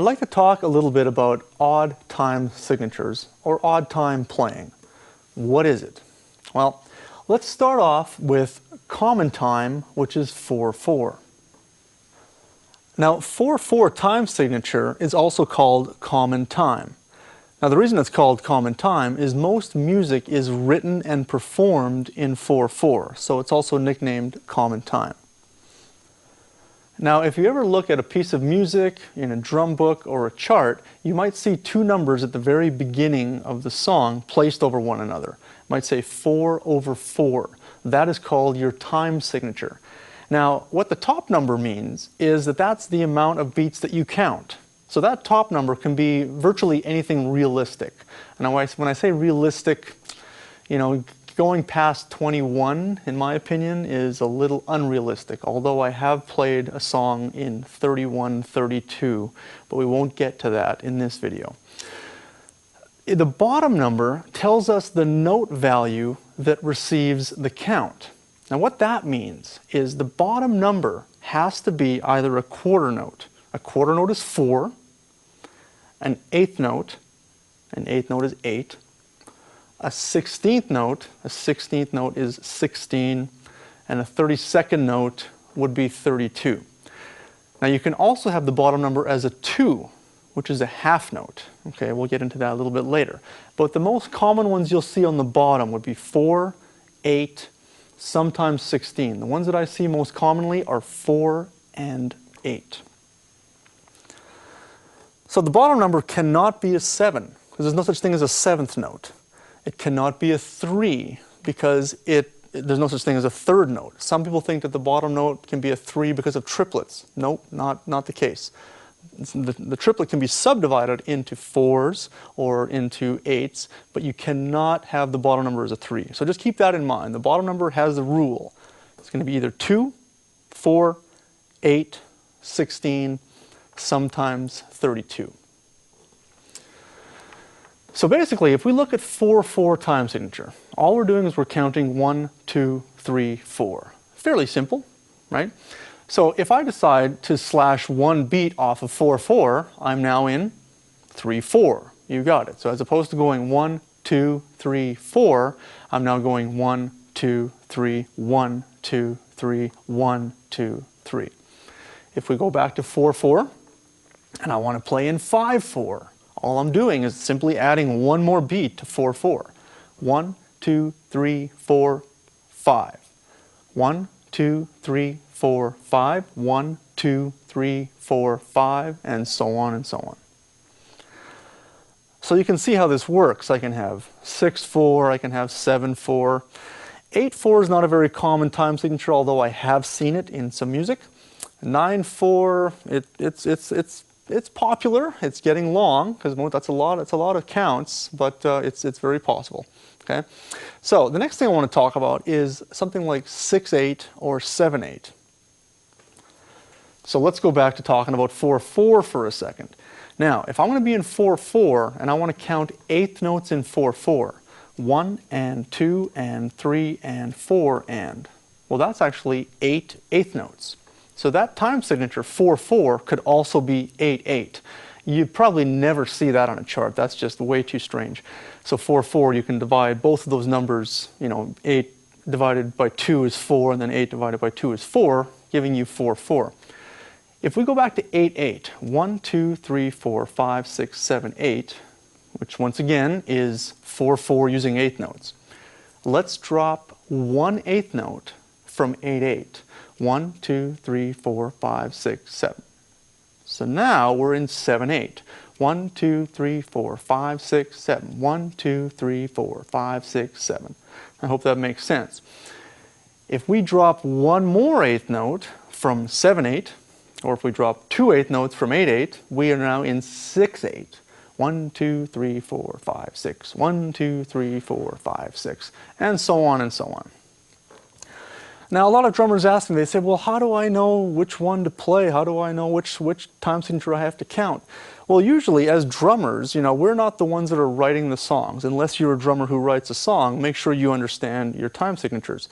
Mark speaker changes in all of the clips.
Speaker 1: I'd like to talk a little bit about odd time signatures or odd time playing. What is it? Well, let's start off with common time, which is 4/4. Now, 4/4 time signature is also called common time. Now, the reason it's called common time is most music is written and performed in 4/4, so it's also nicknamed common time. Now, if you ever look at a piece of music in a drum book or a chart, you might see two numbers at the very beginning of the song placed over one another. It might say 4/4. That is called your time signature. Now, what the top number means is that that's the amount of beats that you count. So that top number can be virtually anything realistic. And when I say realistic, going past 21, in my opinion, is a little unrealistic, although I have played a song in 31, 32, but we won't get to that in this video. The bottom number tells us the note value that receives the count. Now what that means is the bottom number has to be either a quarter note. A quarter note is 4, an eighth note is 8, a 16th note is 16, and a 32nd note would be 32. Now you can also have the bottom number as a 2, which is a half note. Okay, we'll get into that a little bit later. But the most common ones you'll see on the bottom would be 4, 8, sometimes 16. The ones that I see most commonly are 4 and 8. So the bottom number cannot be a 7, because there's no such thing as a 7th note. It cannot be a 3 because there's no such thing as a third note. Some people think that the bottom note can be a 3 because of triplets. Nope, not the case. The triplet can be subdivided into 4s or into 8s, but you cannot have the bottom number as a 3. So just keep that in mind. The bottom number has the rule. It's going to be either 2, 4, 8, 16, sometimes 32. So basically, if we look at 4/4 time signature, all we're doing is we're counting 1, 2, 3, 4. Fairly simple, right? So if I decide to slash one beat off of 4/4, I'm now in 3/4. You got it. So as opposed to going 1, 2, 3, 4, I'm now going 1, 2, 3, 1, 2, 3, 1, 2, 3. If we go back to 4/4, and I want to play in 5/4, all I'm doing is simply adding one more beat to 4/4. 1, 2, 3, 4, 5. 1, 2, 3, 4, 5. 1, 2, 3, 4, 5, and so on and so on. So you can see how this works. I can have 6/4, I can have 7/4. 8/4 is not a very common time signature, although I have seen it in some music. 9/4, it's popular. It's getting long because that's a lot of counts, but it's very possible. Okay, so the next thing I want to talk about is something like 6/8 or 7/8. So let's go back to talking about 4/4 for a second. Now, if I'm going to be in 4/4 and I want to count eighth notes in 4/4, 1 and 2 and 3 and 4 and, well, that's actually 8 eighth notes. So that time signature 4/4 could also be 8/8. You'd probably never see that on a chart. That's just way too strange. So 4/4, you can divide both of those numbers. 8 divided by 2 is 4, and then 8 divided by 2 is 4, giving you 4/4. If we go back to 8/8, 1, 2, 3, 4, 5, 6, 7, 8, which once again is 4/4 using eighth notes. Let's drop one eighth note from 8/8. 1, 2, 3, 4, 5, 6, 7. So now we're in 7/8. 1, 2, 3, 4, 5, 6, 7. 1, 2, 3, 4, 5, 6, 7. I hope that makes sense. If we drop one more eighth note from 7/8, or if we drop two eighth notes from 8/8, we are now in 6/8. 1, 2, 3, 4, 5, 6. 1, 2, 3, 4, 5, 6. And so on and so on. Now, a lot of drummers ask me, they say, well, how do I know which one to play? How do I know which time signature I have to count? Well, usually as drummers, we're not the ones that are writing the songs. Unless you're a drummer who writes a song, make sure you understand your time signatures.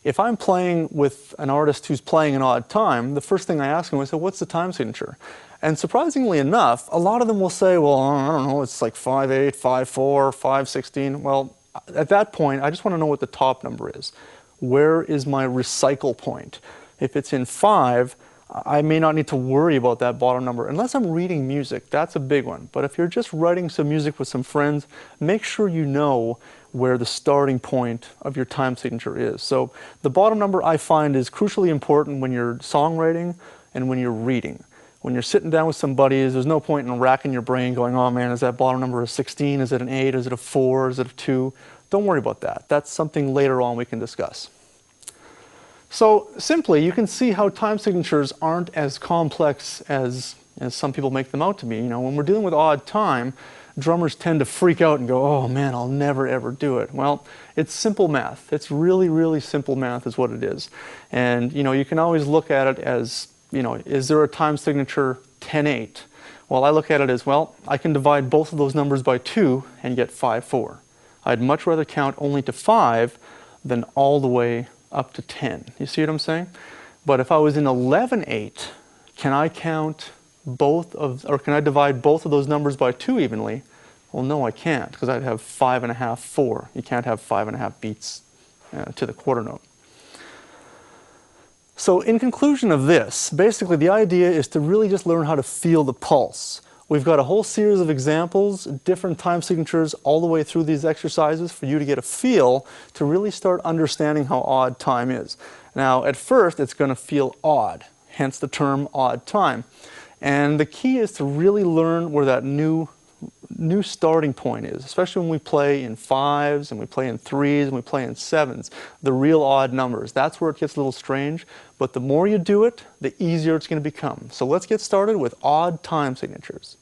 Speaker 1: If I'm playing with an artist who's playing an odd time, the first thing I ask him is, what's the time signature? And surprisingly enough, a lot of them will say, well, I don't know, it's like 5/8, 5/4, 5/16. Well, at that point, I just want to know what the top number is. Where is my recycle point? If it's in 5, I may not need to worry about that bottom number unless I'm reading music. That's a big one. But if you're just writing some music with some friends, make sure you know where the starting point of your time signature is. So the bottom number I find is crucially important when you're songwriting and when you're reading. When you're sitting down with some buddies, there's no point in racking your brain going, oh man, is that bottom number a 16? Is it an 8? Is it a 4? Is it a 2? Don't worry about that. That's something later on we can discuss. So simply, you can see how time signatures aren't as complex as some people make them out to be. You know, when we're dealing with odd time, drummers tend to freak out and go, oh man, I'll never ever do it. Well, it's simple math. It's really, really simple math is what it is. And you know, you can always look at it as, you know, is there a time signature 10/8? Well, I look at it as, well, I can divide both of those numbers by 2 and get 5/4. I'd much rather count only to 5 than all the way up to 10. You see what I'm saying? But if I was in 11/8, can I count both of, or can I divide both of those numbers by 2 evenly? Well, no, I can't, because I'd have 5.5, 4. You can't have 5.5 beats to the quarter note. So in conclusion of this, basically the idea is to really just learn how to feel the pulse. We've got a whole series of examples, different time signatures all the way through these exercises for you to get a feel to really start understanding how odd time is. Now, at first, it's going to feel odd, hence the term odd time. And the key is to really learn where that new starting point is, especially when we play in 5s and we play in 3s and we play in 7s, the real odd numbers. That's where it gets a little strange, but the more you do it, the easier it's going to become. So let's get started with odd time signatures.